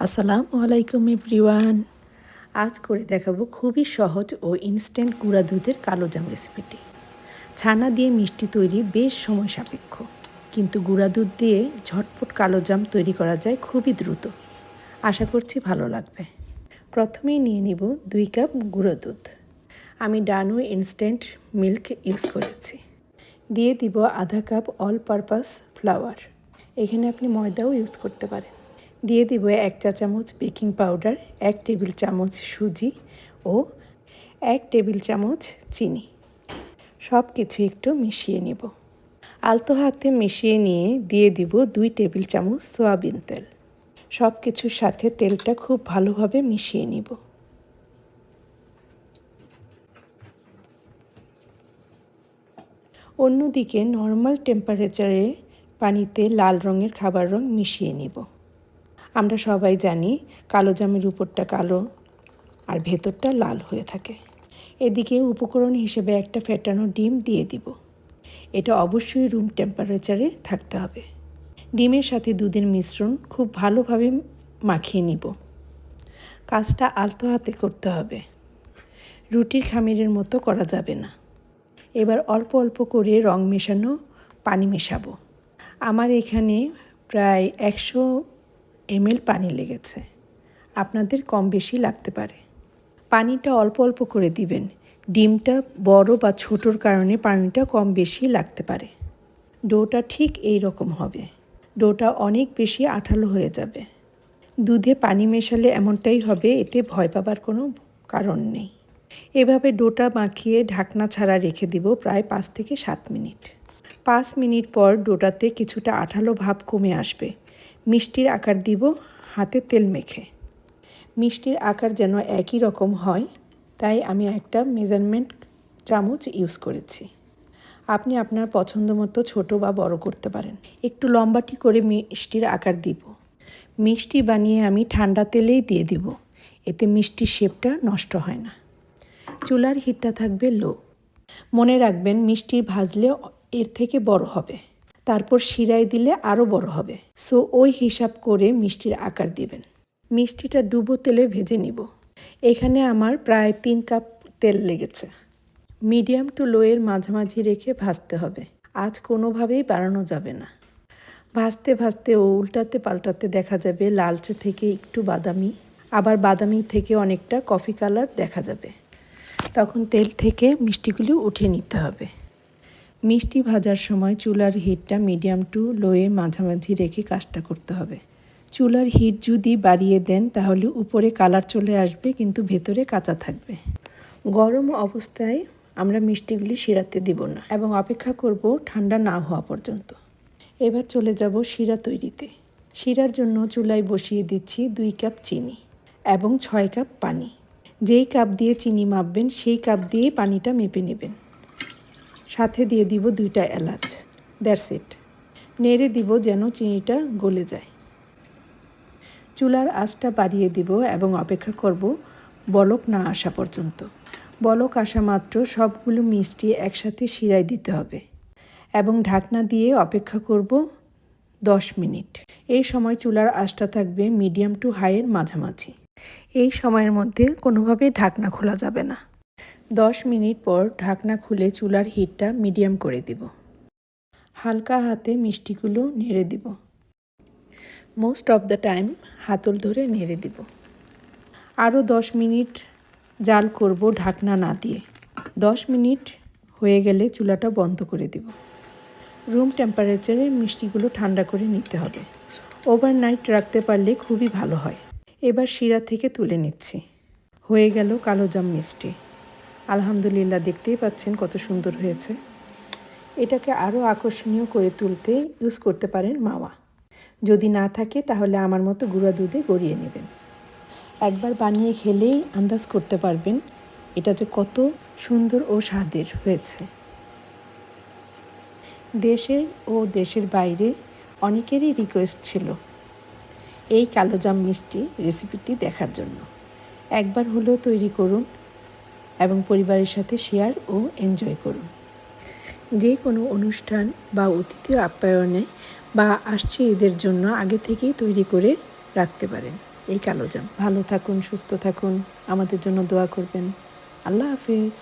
আসসালামু আলাইকুম এভরিওয়ান। আজ করে দেখাবো খুবই সহজ ও ইনস্ট্যান্ট গুঁড়া দুধের কালোজাম রেসিপিটি। ছানা দিয়ে মিষ্টি তৈরি বেশ সময় সাপেক্ষ, কিন্তু গুঁড়া দুধ দিয়ে ঝটপট কালোজাম তৈরি করা যায় খুবই দ্রুত। আশা করছি ভালো লাগবে। প্রথমেই নিয়ে নিব 2 কাপ গুঁড়ো দুধ। আমি ডানো ইনস্ট্যান্ট মিল্ক ইউজ করেছি। দিয়ে দিব আধা কাপ অল পারপাস ফ্লাওয়ার। এখানে আপনি ময়দাও ইউজ করতে পারেন। দিয়ে দিব 1 চা চামচ বেকিং পাউডার, 1 টেবিল চামচ সুজি ও 1 টেবিল চামচ চিনি। সব কিছু একটু মিশিয়ে নিব। আলতো হাতে মিশিয়ে নিয়ে দিয়ে দিব 2 টেবিল চামচ সয়াবিন তেল। সব কিছুর সাথে তেলটা খুব ভালোভাবে মিশিয়ে নিব। অন্যদিকে নর্মাল টেম্পারেচারে পানিতে লাল রঙের খাবার রং মিশিয়ে নিব। আমরা সবাই জানি কালোজামের উপরটা কালো আর ভেতরটা লাল হয়ে থাকে। এদিকে উপকরণ হিসেবে একটা ফেটানো ডিম দিয়ে দিব। এটা অবশ্যই রুম টেম্পারেচারে থাকতে হবে। ডিমের সাথে দুধের মিশ্রণ খুব ভালোভাবে মাখিয়ে নিব। কাজটা আলতো হাতে করতে হবে, রুটির খামিরের মতো করা যাবে না। এবার অল্প অল্প করে রং মেশানো পানি মেশাবো। আমার এখানে প্রায় 100 ml পানি লেগেছে, আপনাদের কম বেশি লাগতে পারে। পানিটা অল্প অল্প করে দিবেন। ডিমটা বড় বা ছোটোর কারণে পানিটা কম বেশি লাগতে পারে। ডোটা ঠিক এই রকম হবে। ডোটা অনেক বেশি আঠালো হয়ে যাবে। দুধে পানি মেশালে এমনটাই হবে, এতে ভয় পাবার কোনো কারণ নেই। এভাবে ডোটা মাখিয়ে ঢাকনা ছাড়া রেখে দিব প্রায় 5 থেকে 7 মিনিট। 5 মিনিট পর ডোটাতে কিছুটা আঠালো ভাব কমে আসবে। মিষ্টির আকার দিব হাতে তেল মেখে। মিষ্টির আকার যেন একই রকম হয়, তাই আমি একটা মেজারমেন্ট চামচ ইউজ করেছি। আপনি আপনার পছন্দ মতো ছোটো বা বড় করতে পারেন। একটু লম্বাটি করে মিষ্টির আকার দিব। মিষ্টি বানিয়ে আমি ঠান্ডা তেলেই দিয়ে দিব, এতে মিষ্টির শেপটা নষ্ট হয় না। চুলার হিটটা থাকবে লো। মনে রাখবেন মিষ্টি ভাজলে এর থেকে বড় হবে, তারপর শিরায় দিলে আরও বড় হবে। সো ওই হিসাব করে মিষ্টির আকার দিবেন। মিষ্টিটা ডুবো তেলে ভেজে নিব। এখানে আমার প্রায় 3 কাপ তেল লেগেছে। মিডিয়াম টু লোয়ের মাঝামাঝি রেখে ভাজতে হবে। আজ কোনোভাবেই বাড়ানো যাবে না। ভাজতে ভাজতে ও উল্টাতে পাল্টাতে দেখা যাবে লালচে থেকে একটু বাদামি, আবার বাদামি থেকে অনেকটা কফি কালার দেখা যাবে। তখন তেল থেকে মিষ্টিগুলি উঠিয়ে নিতে হবে। মিষ্টি ভাজার সময় চুলার হিটটা মিডিয়াম টু লোয়ে মাঝামাঝি রেখে কাজটা করতে হবে। চুলার হিট যদি বাড়িয়ে দেন তাহলে উপরে কালার চলে আসবে, কিন্তু ভেতরে কাঁচা থাকবে। গরম অবস্থায় আমরা মিষ্টিগুলি শিরাতে দিব না এবং অপেক্ষা করব ঠান্ডা না হওয়া পর্যন্ত। এবার চলে যাব শিরা তৈরিতে। শিরার জন্য চুলায় বসিয়ে দিচ্ছি 2 কাপ চিনি এবং 6 কাপ পানি। যেই কাপ দিয়ে চিনি মাপবেন সেই কাপ দিয়ে পানিটা মেপে নেবেন। সাথে দিয়ে দিব 2টা এলাচ। That's it. নেড়ে দিব যেন চিনিটা গলে যায়। চুলার আঁচটা বাড়িয়ে দিব এবং অপেক্ষা করব বলক না আসা পর্যন্ত। বলক আসা মাত্র সবগুলো মিষ্টি একসাথে শিরায় দিতে হবে এবং ঢাকনা দিয়ে অপেক্ষা করব 10 মিনিট। এই সময় চুলার আঁচটা থাকবে মিডিয়াম টু হাইয়ের মাঝামাঝি। এই সময়ের মধ্যে কোনোভাবেই ঢাকনা খোলা যাবে না। 10 মিনিট পর ঢাকনা খুলে চুলার হিটটা মিডিয়াম করে দিব। হালকা হাতে মিষ্টিগুলো নেড়ে দিব। মোস্ট অফ দ্য টাইম হাতল ধরে নেড়ে দিব। আরও 10 মিনিট জাল করব ঢাকনা না দিয়ে। 10 মিনিট হয়ে গেলে চুলাটা বন্ধ করে দিব। রুম টেম্পারেচারে মিষ্টিগুলো ঠান্ডা করে নিতে হবে। ওভারনাইট রাখতে পারলে খুবই ভালো হয়। এবার শিরা থেকে তুলে নিচ্ছি। হয়ে গেল কালোজাম মিষ্টি। আলহামদুলিল্লাহ, দেখতেই পাচ্ছেন কত সুন্দর হয়েছে। এটাকে আরও আকর্ষণীয় করে তুলতে ইউজ করতে পারেন মাওয়া। যদি না থাকে তাহলে আমার মতো গুঁড়া দুধে গড়িয়ে নেবেন। একবার বানিয়ে খেলেই আন্দাজ করতে পারবেন এটা যে কত সুন্দর ও স্বাদের হয়েছে। দেশের ও দেশের বাইরে অনেকেরই রিকোয়েস্ট ছিল এই কালোজাম মিষ্টি রেসিপিটি দেখার জন্য। একবার হলেও তৈরি করুন এবং পরিবারের সাথে শেয়ার ও এনজয় করুন। যে কোনো অনুষ্ঠান বা অতিথি আপ্যায়নে বা আসছে ঈদের জন্য আগে থেকেই তৈরি করে রাখতে পারেন। এই কালোজাম। ভালো থাকুন, সুস্থ থাকুন, আমাদের জন্য দোয়া করবেন। আল্লাহ হাফেজ।